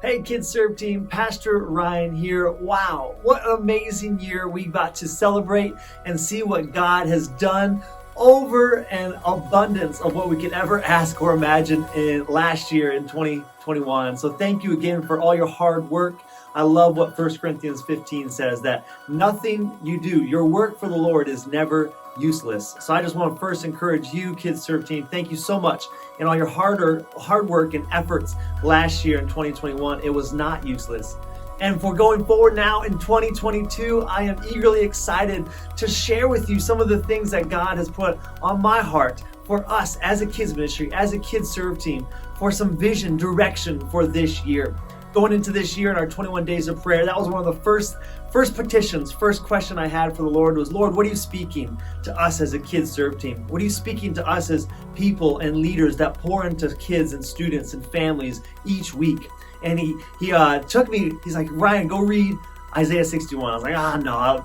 Hey Kids Serve Team, Pastor Ryan here. Wow, what an amazing year we got to celebrate and see what God has done over an abundance of what we could ever ask or imagine in last year in 2021. So thank you again for all your hard work. I love what 1 Corinthians 15 says, that nothing you do, your work for the Lord is never useless. So I just want to first encourage you, Kids Serve Team, thank you so much. And all your hard work and efforts last year in 2021, it was not useless. And for going forward now in 2022, I am eagerly excited to share with you some of the things that God has put on my heart for us as a kids ministry, as a Kids Serve Team, for some vision, direction for this year. Going into this year in our 21 days of prayer, that was one of the first petitions, first question I had for the Lord was, Lord, what are you speaking to us as a Kids Serve Team? What are you speaking to us as people and leaders that pour into kids and students and families each week? And he took me, he's like, Ryan, go read Isaiah 61. I was like, no,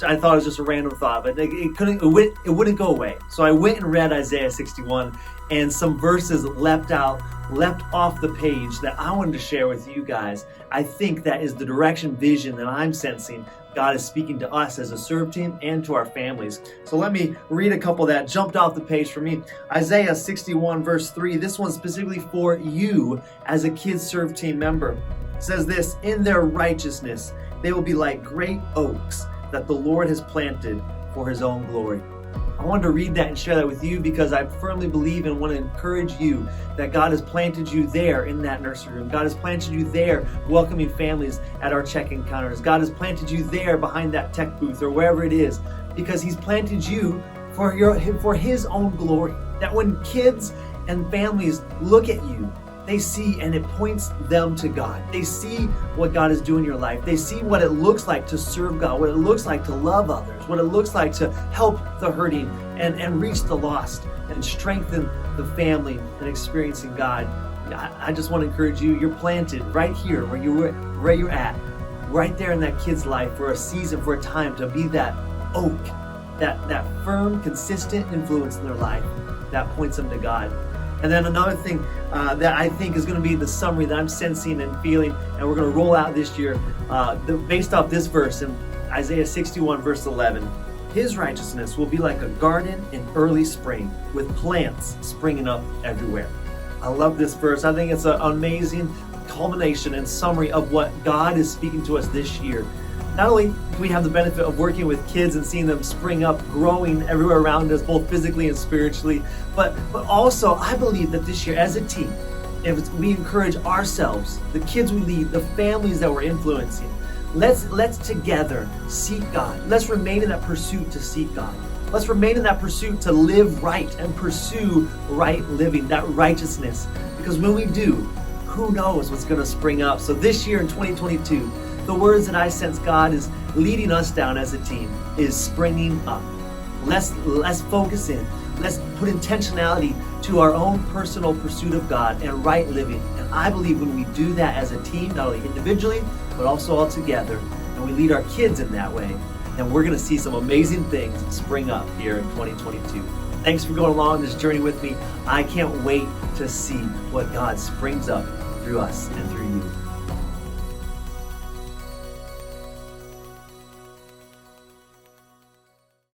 I thought it was just a random thought, but it wouldn't go away. So I went and read Isaiah 61, and some verses leapt off the page that I wanted to share with you guys. I think that is the direction, vision that I'm sensing God is speaking to us as a Serve Team and to our families. So let me read a couple that jumped off the page for me. Isaiah 61 verse 3, this one's specifically for you as a Kids Serve Team member. It says this, in their righteousness, they will be like great oaks that the Lord has planted for his own glory. I wanted to read that and share that with you because I firmly believe and want to encourage you that God has planted you there in that nursery room. God has planted you there welcoming families at our check-in counters. God has planted you there behind that tech booth or wherever it is because he's planted you for his own glory. That when kids and families look at you, they see and it points them to God. They see what God is doing in your life. They see what it looks like to serve God, what it looks like to love others, what it looks like to help the hurting and reach the lost and strengthen the family and experiencing God. I just want to encourage you, you're planted right here where you're at, right there in that kid's life for a season, for a time to be that oak, that firm, consistent influence in their life that points them to God. And then another thing that I think is going to be the summary that I'm sensing and feeling, and we're going to roll out this year, based off this verse in Isaiah 61 verse 11. His righteousness will be like a garden in early spring with plants springing up everywhere. I love this verse. I think it's an amazing culmination and summary of what God is speaking to us this year. Not only do we have the benefit of working with kids and seeing them spring up, growing everywhere around us, both physically and spiritually, but also I believe that this year as a team, if we encourage ourselves, the kids we lead, the families that we're influencing, let's together seek God. Let's remain in that pursuit to seek God. Let's remain in that pursuit to live right and pursue right living, that righteousness. Because when we do, who knows what's going to spring up. So this year in 2022, the words that I sense God is leading us down as a team is springing up. Let's focus in. Let's put intentionality to our own personal pursuit of God and right living. And I believe when we do that as a team, not only individually, but also all together, and we lead our kids in that way, then we're going to see some amazing things spring up here in 2022. Thanks for going along this journey with me. I can't wait to see what God springs up through us and through you.